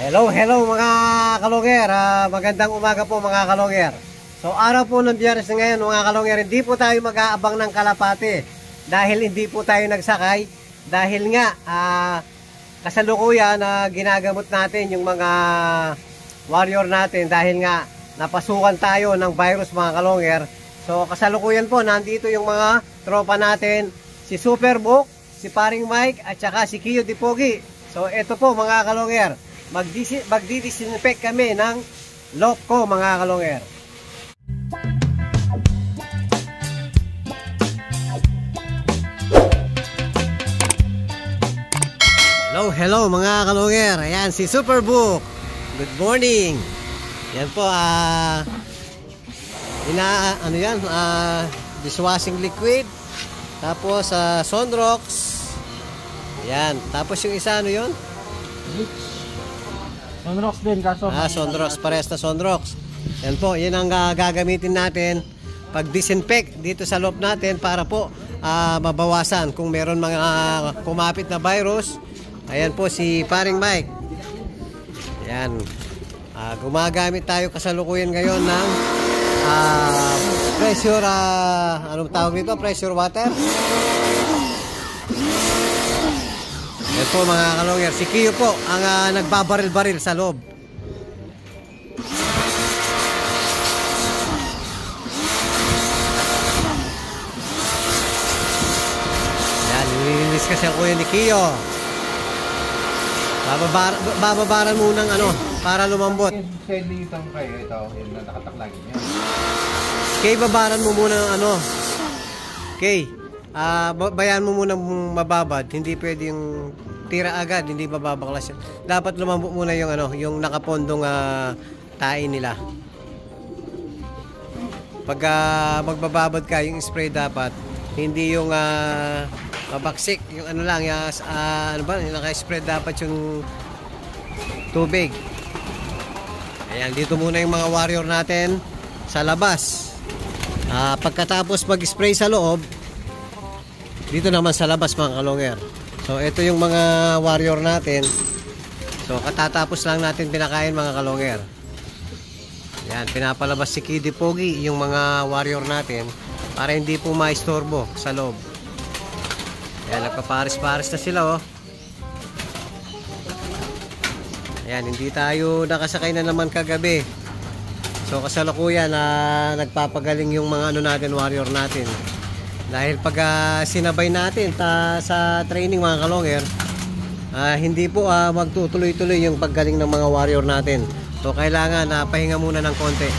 Hello mga kalonger. Magandang umaga po mga kalonger. So araw po ng Biyernes na ngayon mga kalonger, hindi po tayo mag-aabang ng kalapate dahil hindi po tayo nagsakay. Dahil nga kasalukuyan na ginagamot natin yung mga warrior natin dahil nga napasukan tayo ng virus mga kalonger. So kasalukuyan po nandito yung mga tropa natin, si Superbook, si Paring Mike at saka si Kiyo Dipogi. So ito po mga kalonger, magdidisinfect kami ng loko mga kalonger. Hello mga kalonger. Ayan si Superbook. Good morning. Yan po dishwashing liquid. Tapos Sonrox. Ayan. Tapos yung isa ano yun? Sonrox din kaso. Sonrox, parehas na Sonrox. Yan po, yan ang gagamitin natin pag disinfect dito sa loob natin para po mabawasan kung meron mga kumapit na virus. Ayan po si Paring Mike. Ayan. Gumagamit tayo kasalukuyan ngayon ng pressure, anong tawag nito? Pressure water. Ayan po mga kalonger, si Kiyo po ang nagbabaril-baril sa loob. Ayan, nilinis kasi ang kuya ni Kiyo. Bababaran muna ng para lumambot. Side dito kayo, ito, yung nakataklagin niya. Kay, babaran mo muna ng Kay, bayan mo muna mababad. Hindi pwede yung tira agad, hindi bababaklas. Dapat lumambot muna yung yung nakapondong tain nila. Pag magbababad ka, yung spray dapat hindi yung mabaksik, yung lang, yung naka-spray dapat yung tubig. Ayan, dito muna yung mga warrior natin sa labas. Pagkatapos mag-spray sa loob, dito naman sa labas mga kalonger. So ito yung mga warrior natin. So katatapos lang natin pinakain mga kalonger. Ayan, pinapalabas si Kid Pogi yung mga warrior natin para hindi po maistorbo sa loob. Ayan, nagpapares-pares na sila Ayan, hindi tayo nakasakay na naman kagabi. So kasalukuyan nagpapagaling yung mga natin, warrior natin. Dahil pag sinabay natin sa training mga kalonger, hindi po magtutuloy-tuloy yung paggaling ng mga warrior natin. So kailangan pahinga muna ng konti.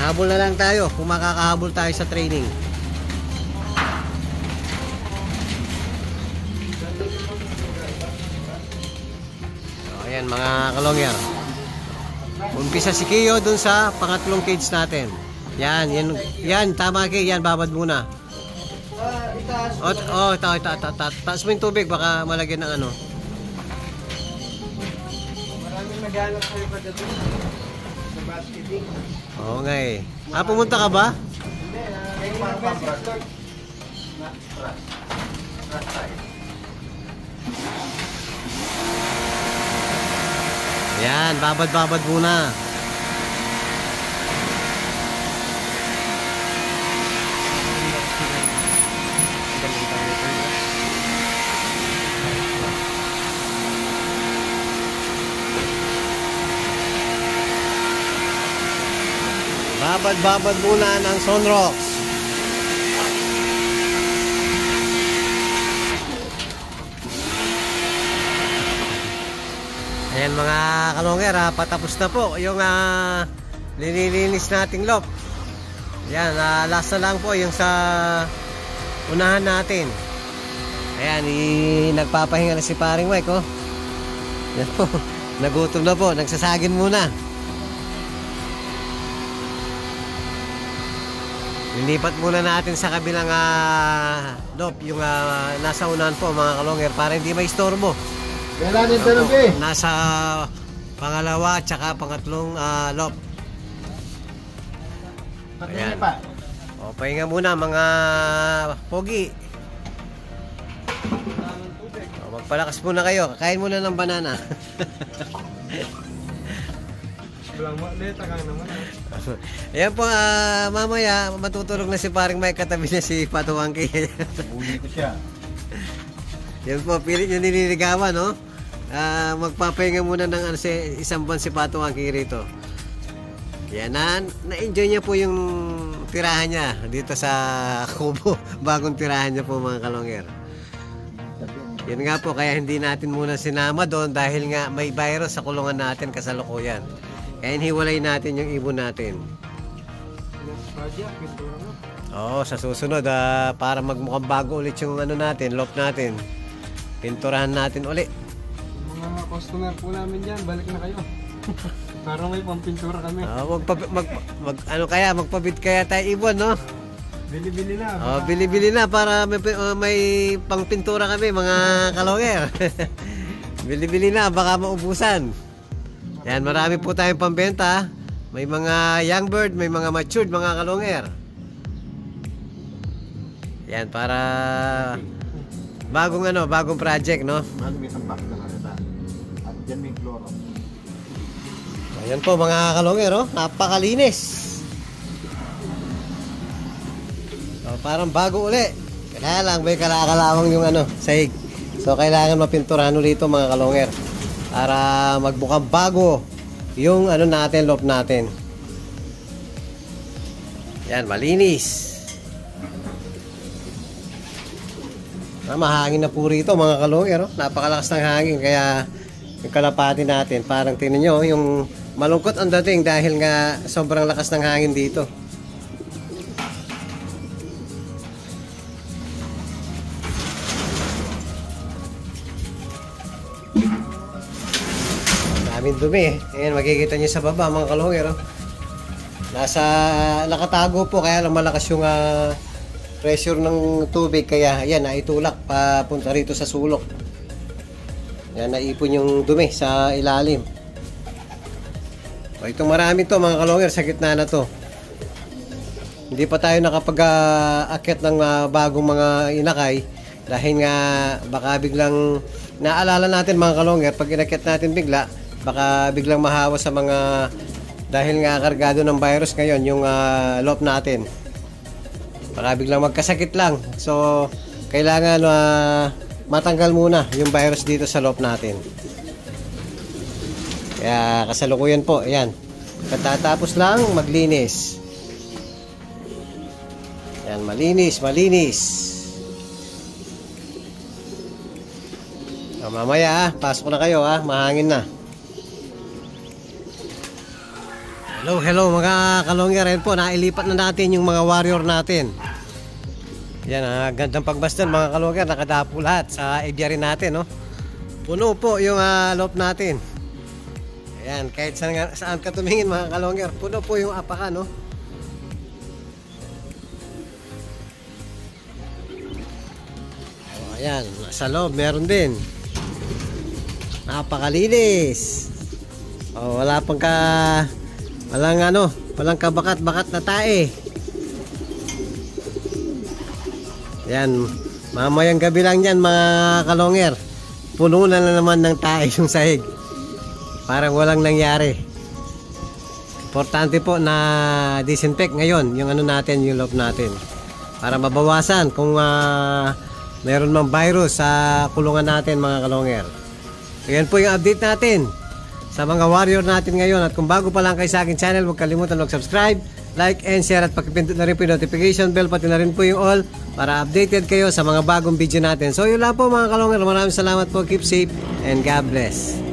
Habol na lang tayo kung makakahabol tayo sa training. Ayan mga kalonger, umpisa si Kiyo dun sa pangatlong cage natin. Yan, tama Kiyo, yan, babad muna. Taas mo yung tubig, baka malagyan ng Maraming naghanap kayo pa dito sa basketing. Oo nga pumunta ka ba? Hindi, may message Yan, babad muna. Babad muna ng Sonrox. Ayan mga kalonger, patapos na po yung linilinis nating lop. Ayan, last na lang po yung sa unahan natin. Ayan, nagpapahinga na si Paring Mike Yan po, nagutom na po, nagsasagin muna. Lilipat muna natin sa kabilang lop, yung nasa unahan po mga kalonger para hindi maistorbo. Nasa pangalawa at saka pangatlong lop. Patingin pa. Pahinga muna mga pogi. Magpalakas muna kayo. Kain muna ng banana. Walang maleta ka naman. Ayan po, mamaya matutulog na si paring Mike, katabi niya si Patuwangki. Uli ko siya. Yan po, pilit niya nililigawan, no? Magpapahinga muna ng isang buwan si Patuwangki rito. Yan, na-enjoy niya po yung tirahan niya dito sa Kubo. Bagong tirahan niya po, mga kalongger. Yan nga po, kaya hindi natin muna sinama doon dahil nga may virus sa kulungan natin kasalukuyan. Kaya hiwalay natin yung ibon natin. Oo, sa susunod, para magmukhang bago ulit yung ano natin, loft natin. Pinturahan natin ulit. Mga customer po namin dyan, balik na kayo. Parang may pampintura kami. Magpabit kaya tayo ibon, no? Bili-bili na. Bili-bili na para may pangpintura kami, mga kalongger. Bili-bili na, baka maubusan. Yan, marami po tayong pambenta. May mga young bird, may mga matured, mga kalongger. Yan, para bagong project, no? May tambak na kita. At dyan may chloro. Ayan po, mga kalongger, oh. Napakalinis. Parang bago uli. Kaya lang, may kalakalawang yung sahig. So, kailangan mapinturahan ulit ito, mga kalongger. Para magbukang bago yung natin, loft natin. Yan, malinis. Mahangin na po rito, mga kalongger, oh. Napakalakas ng hangin, kaya yung kalapati natin, parang tingnan nyo, yung malungkot ang dating dahil nga sobrang lakas ng hangin dito. Daming dumi. Ayan, makikita nyo sa baba, mga kalongger, oh. Nakatago po, kaya lang malakas yung pressure ng tubig, kaya yan, naitulak papunta rito sa sulok. Yan, naipon yung dumi sa ilalim. Itong marami to, mga kalongger, sa gitna na to. Hindi pa tayo nakapag-akyat ng bagong mga inakay dahil nga baka biglang naalala natin, mga kalongger, pag inakyat natin bigla, baka biglang mahawa sa mga, dahil nga kargado ng virus ngayon yung loft natin. Baka biglang magkasakit lang. So, kailangan matanggal muna yung virus dito sa loft natin. Kaya kasalukuyan po, ayan. Katatapos lang maglinis. Ayan, malinis. Mamaya pasok na kayo, mahangin na. Hello mga kalongger. Ayan po, nailipat na natin yung mga warrior natin. Yan, gandang pagbastan, mga kalongger. Nakadapo lahat sa aviary natin, no? Puno po yung loft natin. Ayan, kahit saan ka tumingin, mga kalongger, puno po yung apaka, no? Ayan, sa loob meron din. Napakalinis. Walang kabakat-bakat na tae. Yan, mamayang gabi lang yan, mga kalongger. Puno na naman ng tae yung sahig. Parang walang nangyari. Importante po na disinfect ngayon yung natin, yung loft natin. Para mabawasan kung mayroon mang virus sa kulungan natin, mga kalongger. Ayan po yung update natin sa mga warrior natin ngayon. At kung bago pa lang kayo sa akin channel, huwag kalimutan mag-subscribe, like and share, at pakipindot na rin po yung notification bell, pati na rin po yung all, para updated kayo sa mga bagong video natin. So yun lang po, mga kalongger. Maraming salamat po. Keep safe and God bless.